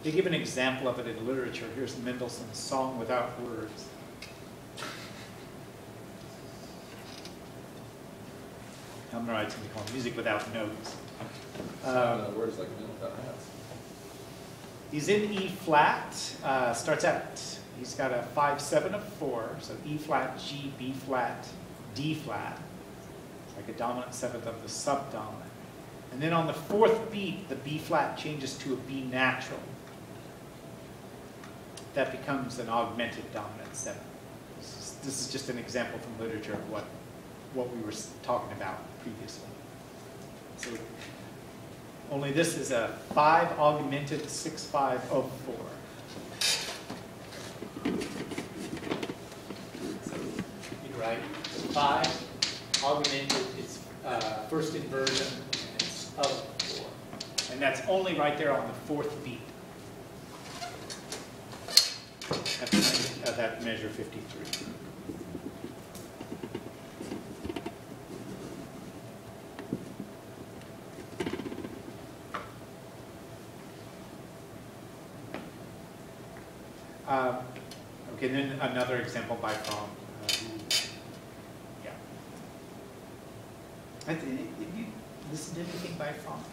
They give an example of it in literature. Here's Mendelssohn's Song Without Words. Helmer writes something called Music Without Notes. Words like men without hats. He's in E flat, starts out, he's got a 5/7 of 4, so E flat, G, B flat, D flat, like a dominant seventh of the subdominant. And then on the 4th beat, the B flat changes to a B natural. That becomes an augmented dominant seventh. This is just an example from literature of what we were talking about previously. So only this is a 5 augmented 6/5 of 4. So you write 5 augmented, it's first inversion, and it's of 4. And that's only right there on the 4th beat. That measure 53. Okay, then another example by Franck. Yeah. Have you listened to anything by Franck?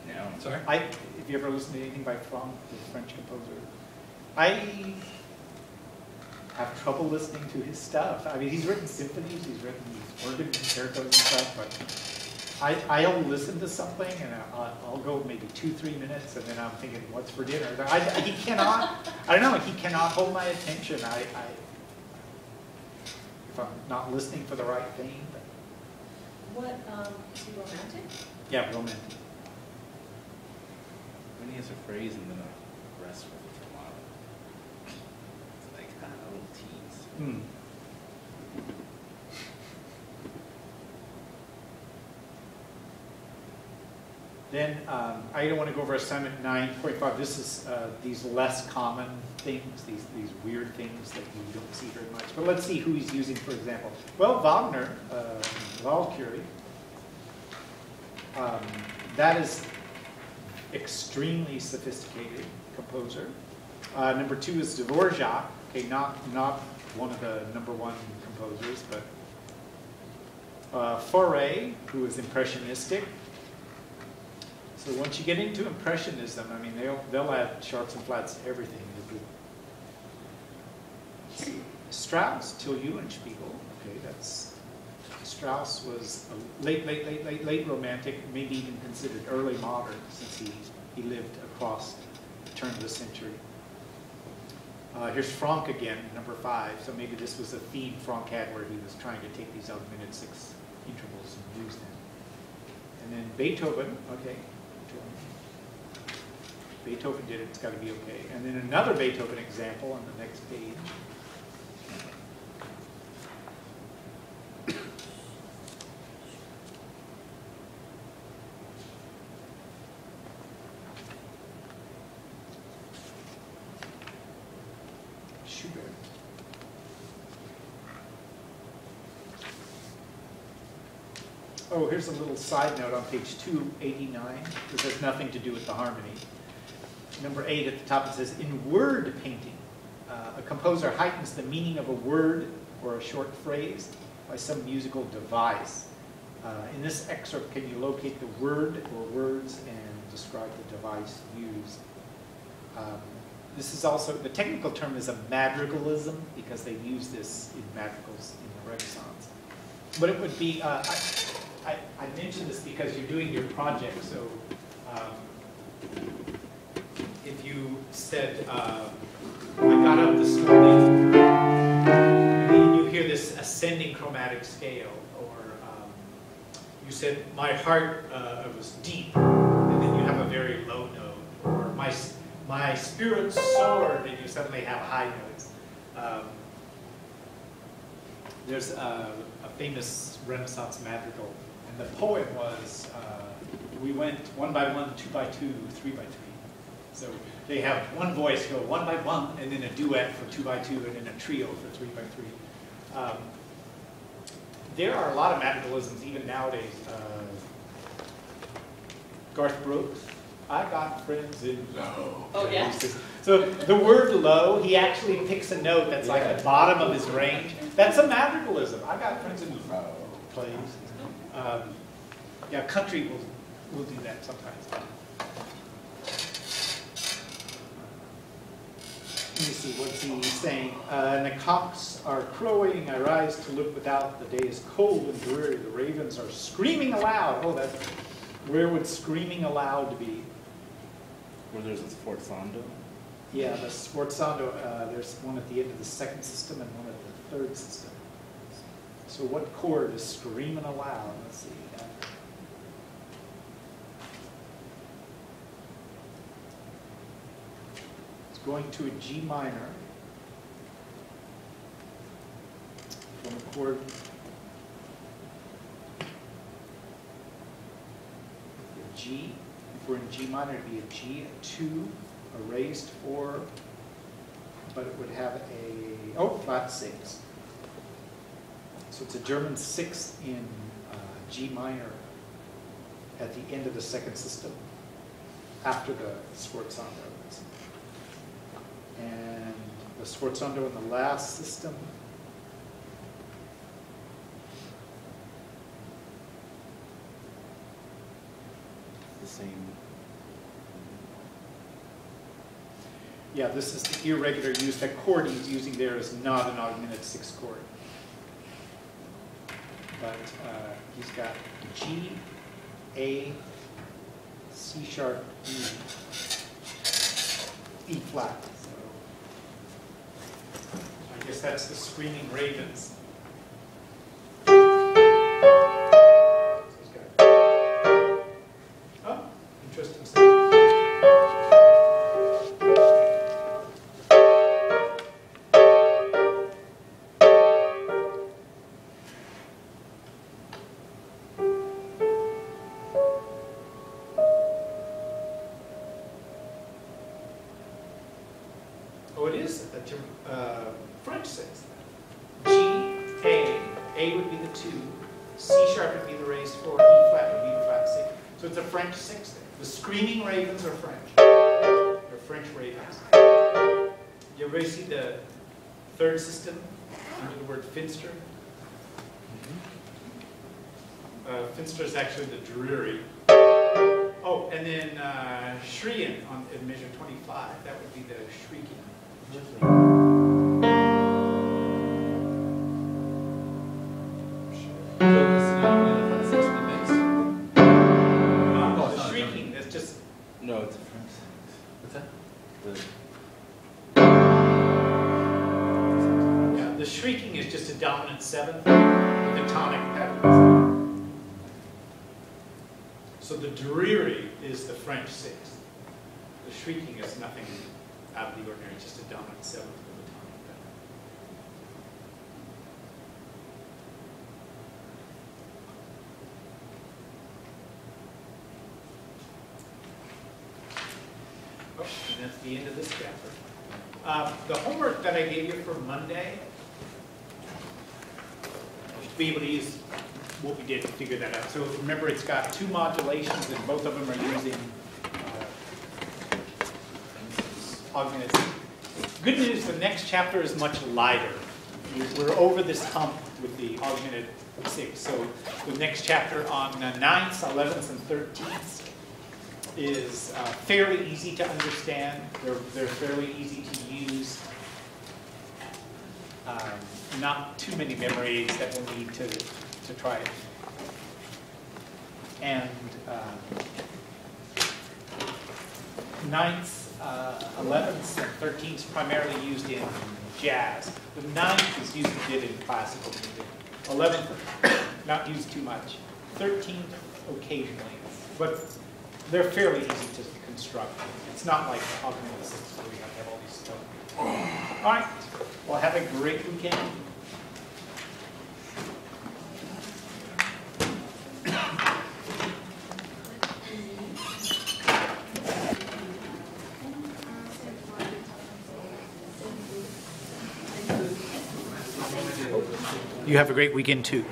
No. Sorry? Have you ever listened to anything by Franck, the French composer? I have trouble listening to his stuff. I mean, he's written symphonies, he's written these organ concertos and stuff, but I'll listen to something and I'll go maybe 2-3 minutes and then I'm thinking, what's for dinner? He cannot, I don't know, he cannot hold my attention. If I'm not listening for the right thing. What, is he romantic? Yeah, romantic. When he has a phrase and then a rest with it for a while. It's like a little tease. Hmm. Then I don't want to go over assignment 9.5. This is these less common things, these weird things that you don't see very much. But let's see who he's using, for example. Well, Wagner, Valkyrie, that is extremely sophisticated composer. Number 2 is Dvorak. Okay, not one of the #1 composers, but Fauré, who is impressionistic. So once you get into impressionism, I mean, they'll add sharps and flats to everything. Strauss, Till Eulenspiegel. Okay, that's Strauss was a late romantic, maybe even considered early modern, since he lived across the turn of the century. Here's Franck again, number 5. So maybe this was a theme Franck had where he was trying to take these augmented 6 intervals and use them. And then Beethoven, okay. Beethoven did it, it's got to be okay. And then another Beethoven example on the next page. Schubert. Oh, here's a little side note on page 289. This has nothing to do with the harmony. Number 8 at the top, it says, in word painting, a composer heightens the meaning of a word or a short phrase by some musical device. In this excerpt, can you locate the word or words and describe the device used? This is also, the technical term is a madrigalism because they use this in madrigals in the Renaissance. But it would be, I mentioned this because you're doing your project, so if you said, I got up this morning, and then you hear this ascending chromatic scale, or you said, my heart was deep, and then you have a very low note, or my spirit soared, and you suddenly have high notes. There's a famous Renaissance madrigal, and the poem was, we went 1 by 1, 2 by 2, 3 by 3. So they have one voice go 1 by 1, and then a duet for 2 by 2, and then a trio for 3 by 3. There are a lot of madrigalisms even nowadays. Garth Brooks, I got friends in low. Oh, yeah? So the word low, he actually picks a note that's like the bottom of his range. That's a madrigalism. I got friends in low plays. Yeah, country will do that sometimes. Let me see, what's he saying? And the cocks are crowing, I rise to look without, the day is cold and dreary, the ravens are screaming aloud. Oh, that's, where would screaming aloud be? Where there's a sforzando? Yeah, the sforzando, there's one at the end of the second system and one at the third system. So what chord is screaming aloud? Let's see. Going to a G minor from a chord G. If we're in G minor, it'd be a G, a 2, a raised 4, but it would have a, flat 6. So it's a German 6 in G minor at the end of the second system, after the sforzando. And the sforzando in the last system The same. Yeah, this is the irregular use. That chord he's using there is not an augmented 6 chord. But he's got G, A, C sharp, E flat. So I guess that's the Screaming Ravens. Oh, interesting stuff. Oh, it is a French 6. G, A would be the 2, C sharp would be the raised 4, E flat would be the flat 6. So it's a French 6 there. The Screaming Ravens are French. They're French ravens. You ever see the third system under the word finster? Finster is actually the dreary. Oh, and then Shrien in measure 25, that would be the shrieking. The shrieking is just... No, it's a French. What's that? Yeah, the shrieking is just a dominant 7th with the tonic pedals. So the dreary is the French 6th. The shrieking is nothing out of the ordinary, just a dominant 7th with a tonic pedal. Oh, and that's the end of this chapter. The homework that I gave you for Monday, to be able to use what we did to figure that out. So remember, it's got 2 modulations, and both of them are using augmented. Good news, the next chapter is much lighter. We're over this hump with the augmented 6. So the next chapter on 9ths, 11ths, and 13ths is fairly easy to understand. They're fairly easy to use. Not too many memories that we'll need to try it. And 9ths, 11ths, and 13ths primarily used in jazz. The 9th is used a bit in classical music. 11th, not used too much. 13th, occasionally. But they're fairly easy to construct. It's not like augmented 6 where we have to have all these stuff. All right. Well, have a great weekend. You have a great weekend too.